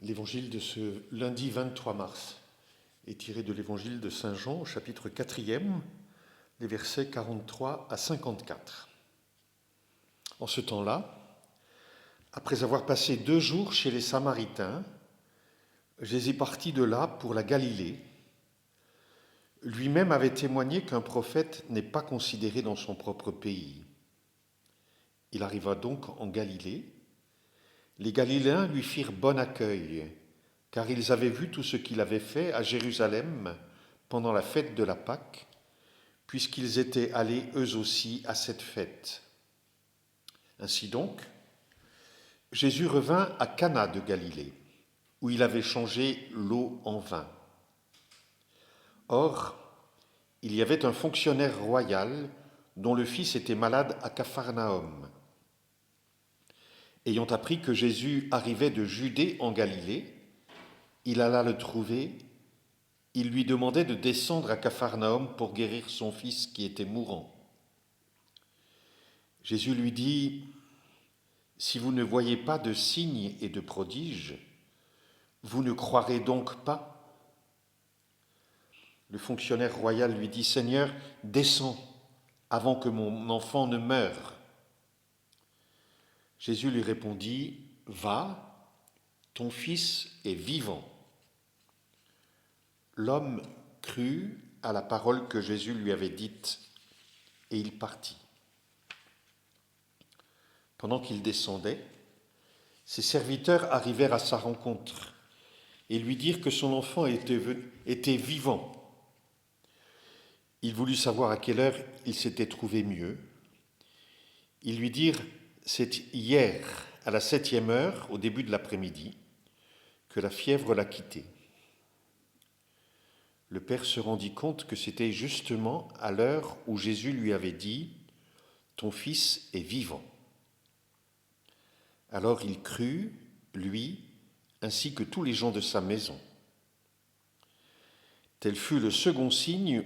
L'évangile de ce lundi 23 mars est tiré de l'évangile de Saint Jean, au chapitre 4e, les versets 43 à 54. En ce temps-là, après avoir passé 2 jours chez les Samaritains, Jésus partit de là pour la Galilée. Lui-même avait témoigné qu'un prophète n'est pas considéré dans son propre pays. Il arriva donc en Galilée. Les Galiléens lui firent bon accueil, car ils avaient vu tout ce qu'il avait fait à Jérusalem pendant la fête de la Pâque, puisqu'ils étaient allés eux aussi à cette fête. Ainsi donc, Jésus revint à Cana de Galilée, où il avait changé l'eau en vin. Or, il y avait un fonctionnaire royal dont le fils était malade à Capharnaüm. Ayant appris que Jésus arrivait de Judée en Galilée, il alla le trouver. Il lui demandait de descendre à Capharnaüm pour guérir son fils qui était mourant. Jésus lui dit : « Si vous ne voyez pas de signes et de prodiges, vous ne croirez donc pas ? » Le fonctionnaire royal lui dit : « Seigneur, descends avant que mon enfant ne meure. » Jésus lui répondit : « Va, ton fils est vivant. » L'homme crut à la parole que Jésus lui avait dite, et il partit. Pendant qu'il descendait, ses serviteurs arrivèrent à sa rencontre et lui dirent que son enfant était vivant. Il voulut savoir à quelle heure il s'était trouvé mieux. Ils lui dirent : « C'est hier, à la 7e heure, au début de l'après-midi, que la fièvre l'a quitté. » Le père se rendit compte que c'était justement à l'heure où Jésus lui avait dit : « Ton fils est vivant. » Alors il crut, lui, ainsi que tous les gens de sa maison. Tel fut le second signe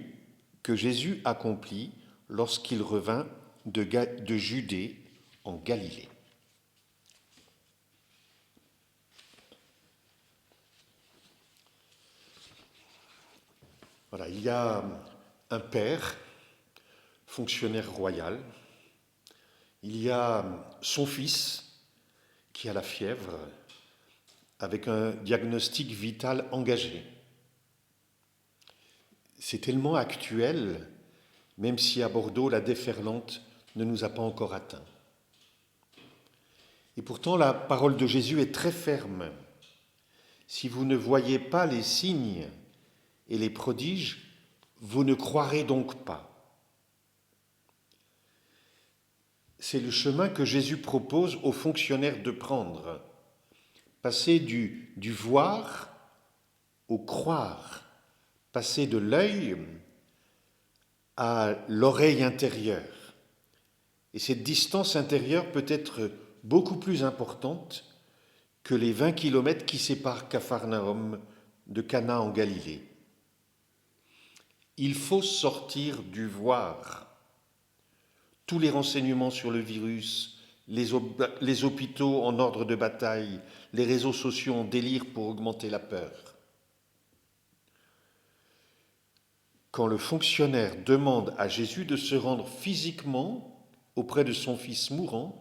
que Jésus accomplit lorsqu'il revint de Judée en Galilée. Voilà, il y a un père, fonctionnaire royal, il y a son fils qui a la fièvre avec un diagnostic vital engagé. C'est tellement actuel, même si à Bordeaux, la déferlante ne nous a pas encore atteints. Et pourtant, la parole de Jésus est très ferme. Si vous ne voyez pas les signes et les prodiges, vous ne croirez donc pas. C'est le chemin que Jésus propose aux fonctionnaires de prendre. Passer du voir au croire. Passer de l'œil à l'oreille intérieure. Et cette distance intérieure peut être beaucoup plus importante que les 20 kilomètres qui séparent Capharnaüm de Cana en Galilée. Il faut sortir du voir. Tous les renseignements sur le virus, les hôpitaux en ordre de bataille, les réseaux sociaux en délire pour augmenter la peur. Quand le fonctionnaire demande à Jésus de se rendre physiquement auprès de son fils mourant,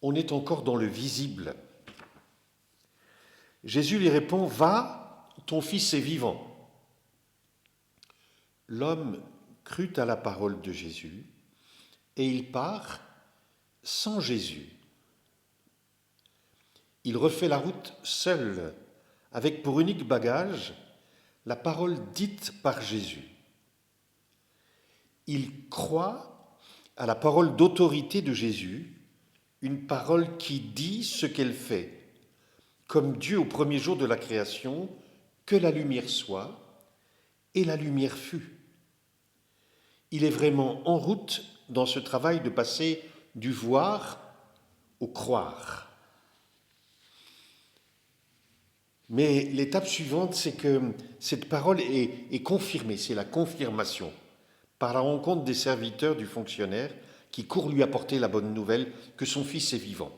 on est encore dans le visible. Jésus lui répond : « Va, ton fils est vivant. » L'homme crut à la parole de Jésus et il part sans Jésus. Il refait la route seul, avec pour unique bagage la parole dite par Jésus. Il croit à la parole d'autorité de Jésus, une parole qui dit ce qu'elle fait, comme Dieu au premier jour de la création, que la lumière soit, et la lumière fut. Il est vraiment en route dans ce travail de passer du voir au croire. Mais l'étape suivante, c'est que cette parole est confirmée, c'est la confirmation, par la rencontre des serviteurs du fonctionnaire qui courent lui apporter la bonne nouvelle que son fils est vivant.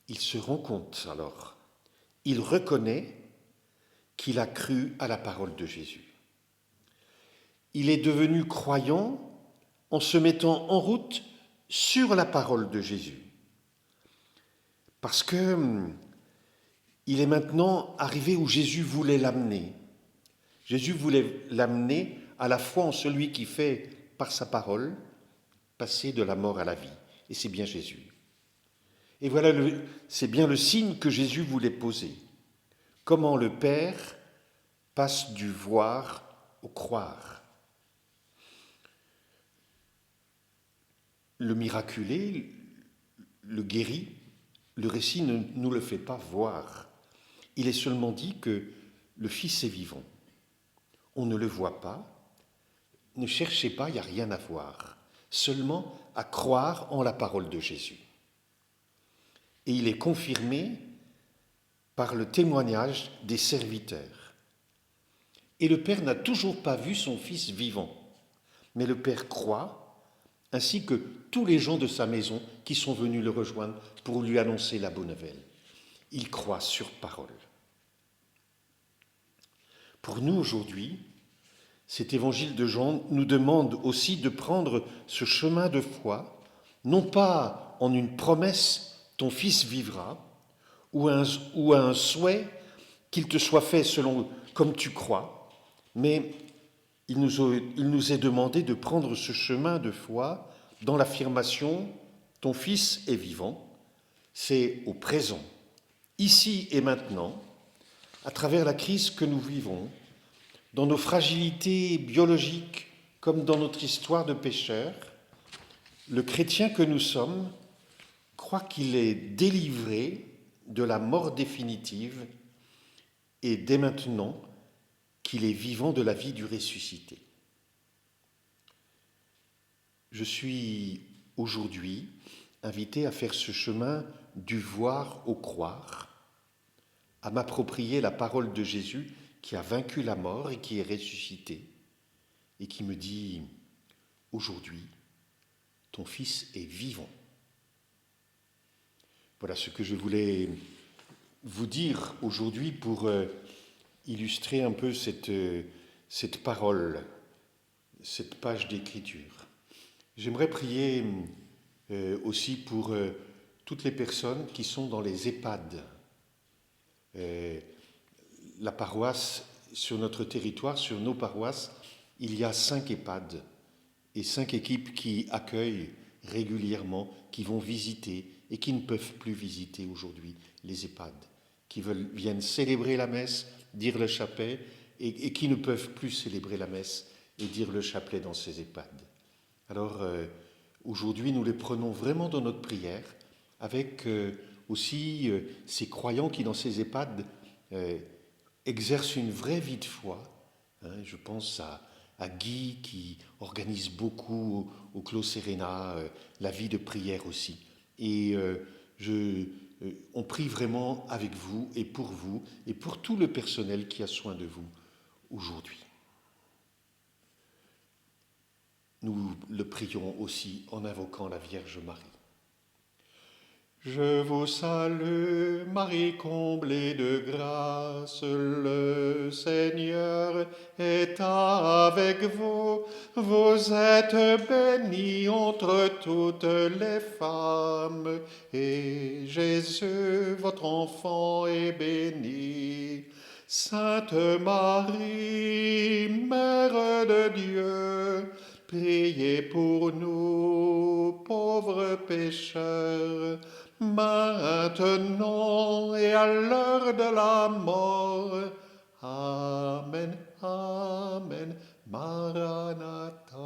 il se rend compte alors, il reconnaît qu'il a cru à la parole de Jésus. Il est devenu croyant en se mettant en route sur la parole de Jésus. Parce que il est maintenant arrivé où Jésus voulait l'amener. Jésus voulait l'amener à la foi en celui qui fait, par sa parole, passer de la mort à la vie. Et c'est bien Jésus. Et voilà, c'est bien le signe que Jésus voulait poser. Comment le Père passe du voir au croire. Le miraculé, le guéri, le récit ne nous le fait pas voir. Il est seulement dit que le Fils est vivant. On ne le voit pas. Ne cherchez pas, il n'y a rien à voir. Seulement à croire en la parole de Jésus. Et il est confirmé par le témoignage des serviteurs. Et le Père n'a toujours pas vu son Fils vivant. Mais le Père croit, ainsi que tous les gens de sa maison qui sont venus le rejoindre pour lui annoncer la bonne nouvelle. Il croit sur parole. Pour nous aujourd'hui, cet évangile de Jean nous demande aussi de prendre ce chemin de foi, non pas en une promesse, ton fils vivra, ou à un souhait qu'il te soit fait selon comme tu crois, mais il nous est demandé de prendre ce chemin de foi dans l'affirmation « ton fils est vivant », c'est au présent, ici et maintenant, à travers la crise que nous vivons, dans nos fragilités biologiques comme dans notre histoire de pécheurs, le chrétien que nous sommes croit qu'il est délivré de la mort définitive et dès maintenant qu'il est vivant de la vie du ressuscité. Je suis aujourd'hui invité à faire ce chemin du voir au croire, à m'approprier la parole de Jésus qui a vaincu la mort et qui est ressuscité et qui me dit « Aujourd'hui, ton Fils est vivant ». Voilà ce que je voulais vous dire aujourd'hui pour illustrer un peu cette parole, cette page d'écriture. J'aimerais prier aussi pour toutes les personnes qui sont dans les EHPAD. La paroisse, sur notre territoire, sur nos paroisses, il y a 5 EHPAD et 5 équipes qui accueillent régulièrement, qui vont visiter et qui ne peuvent plus visiter aujourd'hui les EHPAD, qui viennent célébrer la messe, dire le chapelet et qui ne peuvent plus célébrer la messe et dire le chapelet dans ces EHPAD. Alors aujourd'hui, nous les prenons vraiment dans notre prière avec aussi ces croyants qui dans ces EHPAD exercent une vraie vie de foi. Je pense à Guy qui organise beaucoup au Clos Serena la vie de prière aussi. Et on prie vraiment avec vous et pour tout le personnel qui a soin de vous aujourd'hui. Nous le prions aussi en invoquant la Vierge Marie. Je vous salue, Marie comblée de grâce, le Seigneur est avec vous. Vous êtes bénie entre toutes les femmes, et Jésus, votre enfant, est béni. Sainte Marie, Mère de Dieu, priez pour nous, pauvres pécheurs, maintenant et à l'heure de la mort. Amen, Amen, Maranatha.